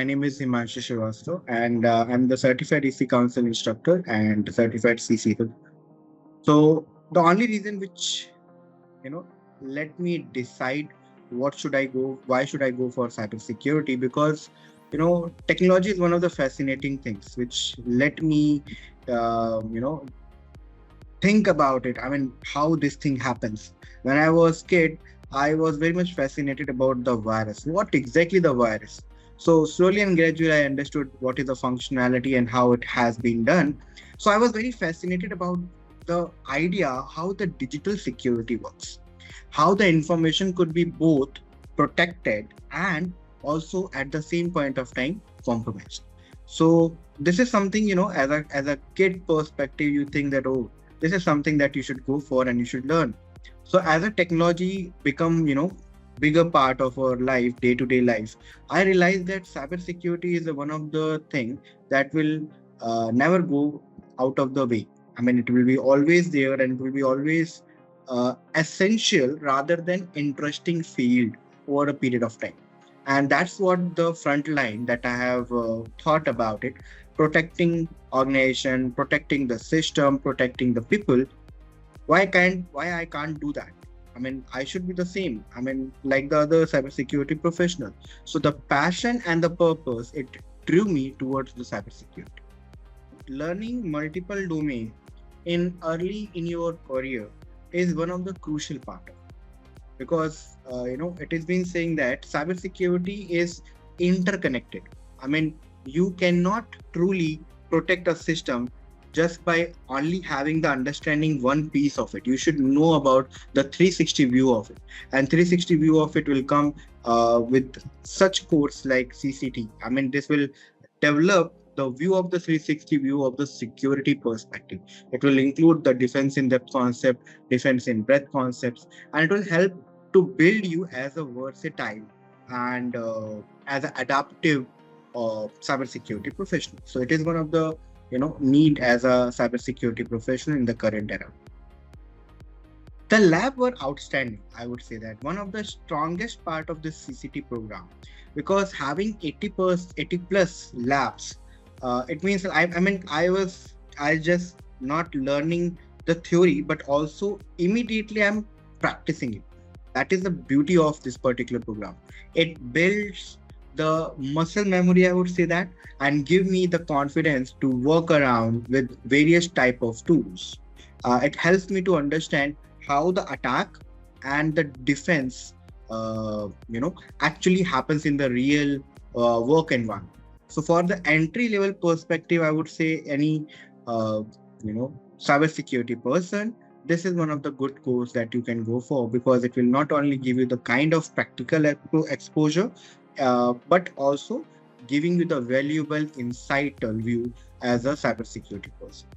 my name is Himanshu Srivastava, and I'm the certified EC Council instructor and certified CCT. So the only reason which let me decide what should I go, why should I go for cybersecurity? Because technology is one of the fascinating things which let me uh, you know think about it. I mean, how this thing happens. When I was kid, I was very much fascinated about the virus. What exactly the virus? So slowly and gradually, I understood what is the functionality and how it has been done. So I was very fascinated about the idea how the digital security works, how the information could be both protected and also at the same point of time compromised. So this is something, as a kid perspective, you think that, oh, this is something that you should go for and you should learn. So as a technology become bigger part of our life, day to day life, I realized that cybersecurity is one of the thing that will never go out of the way. I mean, it will be always there and it will be always essential rather than interesting field over a period of time. And that's what the front line that I have thought about it: protecting organization, protecting the system, protecting the people. Why I can't do that? I mean, I should be the same. I mean, like the other cybersecurity professional. So the passion and the purpose, it drew me towards the cybersecurity. Learning multiple domains in early in your career is one of the crucial part, because it has been saying that cybersecurity is interconnected. I mean, you cannot truly protect a system just by only having the understanding one piece of it. You should know about the 360 view of it, and 360 view of it will come with such course like CCT. I mean, this will develop the view of the 360 view of the security perspective. It will include the defense in depth concept, defense in breadth concepts, and it will help to build you as a versatile and as an adaptive cybersecurity professional. So it is one of the need as a cybersecurity professional in the current era. The lab were outstanding. I would say that one of the strongest part of this CCT program, because having 80 plus labs, it means I mean I just not learning the theory, but also immediately I'm practicing it. That is the beauty of this particular program. It builds the muscle memory, I would say that, and give me the confidence to work around with various type of tools. It helps me to understand how the attack and the defense actually happens in the real work environment. So for the entry level perspective, I would say any cybersecurity person, this is one of the good course that you can go for, because it will not only give you the kind of practical exposure, but also giving you the valuable insightal view as a cybersecurity person.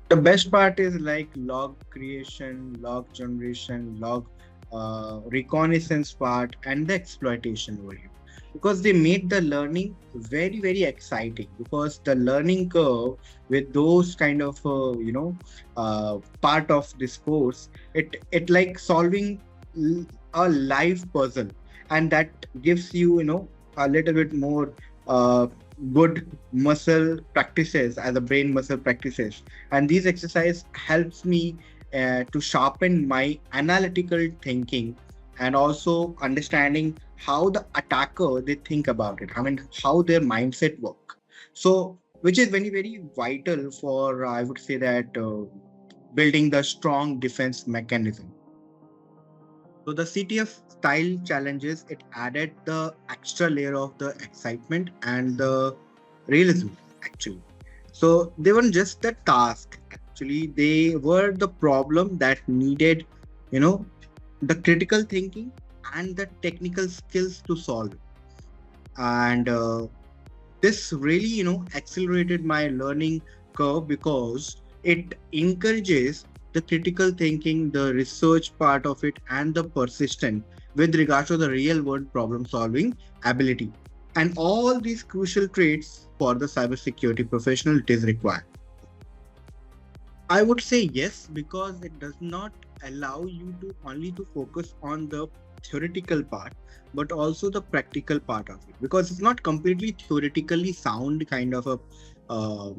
The best part is like log creation, log generation, log reconnaissance part, and the exploitation over here. Because they made the learning very, very exciting. Because the learning curve with those kind of part of this course, it like solving a live puzzle, and that gives you a little bit more uh, good muscle practices as a brain muscle practices. And these exercise helps me to sharpen my analytical thinking, and also understanding how the attacker they think about it. I mean, how their mindset work. So which is very, very vital for I would say that building the strong defense mechanism. So the CTF style challenges, it added the extra layer of the excitement and the realism actually. So they weren't just the task, actually they were the problem that needed you know the critical thinking and the technical skills to solve it. And this really accelerated my learning curve, because it encourages the critical thinking, the research part of it, and the persistent with regards to the real world problem solving ability. And all these crucial traits for the cybersecurity professional it is required. I would say yes, because it does not allow you to only to focus on the theoretical part, but also the practical part of it, because it's not completely theoretically sound kind of a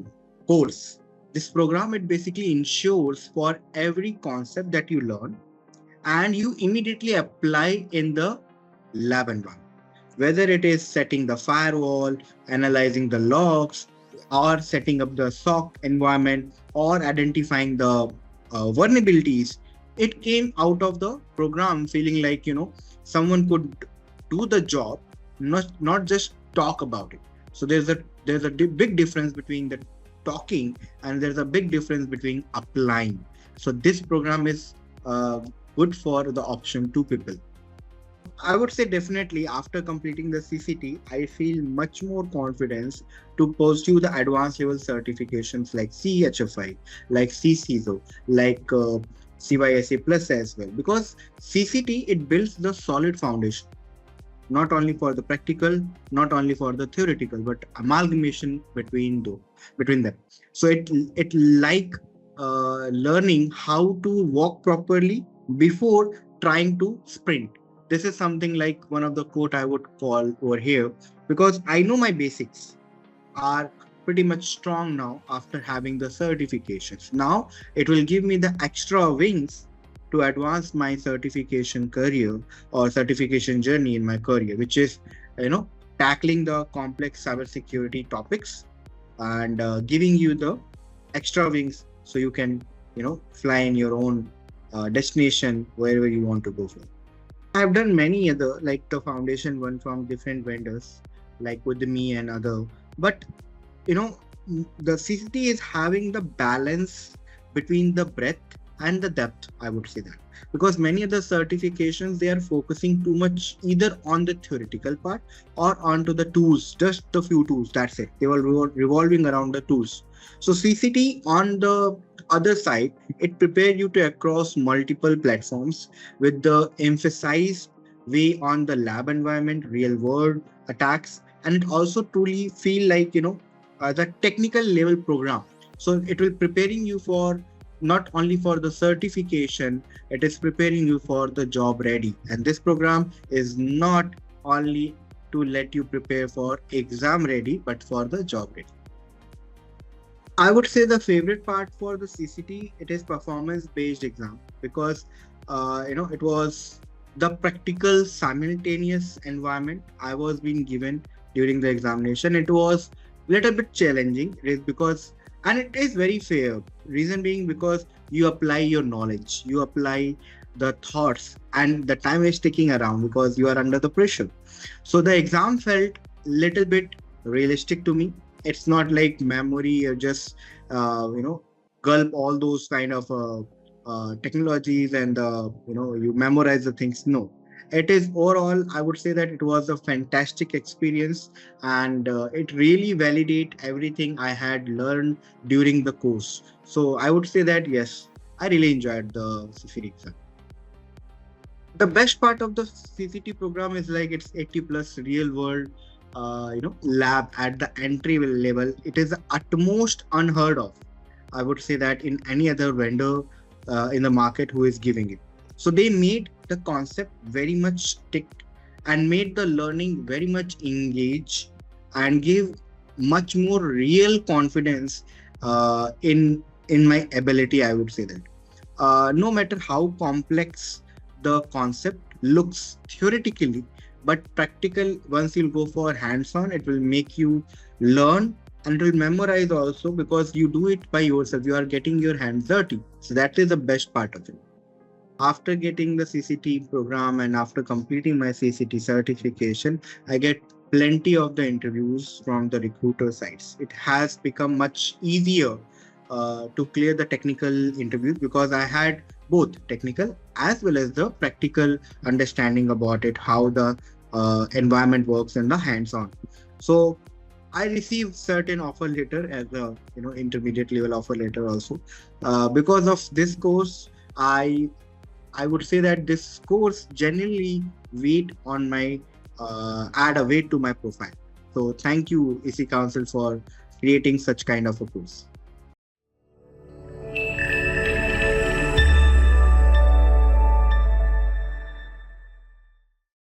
course. This program, it basically ensures for every concept that you learn and you immediately apply in the lab environment. Whether it is setting the firewall, analyzing the logs, or setting up the SOC environment, or identifying the vulnerabilities, it came out of the program feeling like, someone could do the job, not just talk about it. So there's a big difference between the talking, and there's a big difference between applying. So this program is good for the option two people. I would say definitely after completing the CCT, I feel much more confidence to pursue the advanced level certifications like CHFI, like CCISO, like CYSA Plus as well. Because CCT, it builds the solid foundation, not only for the practical, not only for the theoretical, but amalgamation between them. So it like learning how to walk properly before trying to sprint. This is something like one of the quote I would call over here, because I know my basics are pretty much strong now after having the certifications. Now it will give me the extra wings to advance my certification career or certification journey in my career, which is, tackling the complex cybersecurity topics and giving you the extra wings so you can, fly in your own destination wherever you want to go for. I've done many other, like the foundation one from different vendors, like with me and other. But the CCT is having the balance between the breadth and the depth, I would say that. Because many other certifications, they are focusing too much either on the theoretical part or onto the tools, just the few tools, that's it. They were revolving around the tools. So CCT on the other side, it prepares you to across multiple platforms with the emphasized way on the lab environment, real world attacks, and it also truly feel like, the technical level program. So it will preparing you for not only for the certification, it is preparing you for the job ready. And this program is not only to let you prepare for exam ready, but for the job ready. I would say the favorite part for the CCT, it is performance-based exam, because it was the practical simultaneous environment I was being given during the examination. It was a little bit challenging, and it is very fair. Reason being because you apply your knowledge, you apply the thoughts, and the time is ticking around because you are under the pressure. So the exam felt little bit realistic to me. It's not like memory or just gulp all those kind of technologies and you memorize the things. No, it is overall, I would say that it was a fantastic experience, and it really validate everything I had learned during the course. So I would say that yes, I really enjoyed the CCT exam. The best part of the CCT program is like it's 80 plus real world lab at the entry level. It is the utmost unheard of, I would say that, in any other vendor in the market who is giving it. So they made the concept very much stick and made the learning very much engage and give much more real confidence in my ability, I would say that. No matter how complex the concept looks theoretically, but practical, once you'll go for hands-on, it will make you learn, and it will memorize also, because you do it by yourself. You are getting your hands dirty. So that is the best part of it. After getting the CCT program and after completing my CCT certification, I get plenty of the interviews from the recruiter sites. It has become much easier to clear the technical interviews, because I had both technical as well as the practical understanding about it, how the environment works and the hands-on. So I received certain offer letter as a intermediate level offer letter also. Because of this course, I would say that this course genuinely weight on my add a weight to my profile. So thank you, EC Council, for creating such kind of a course.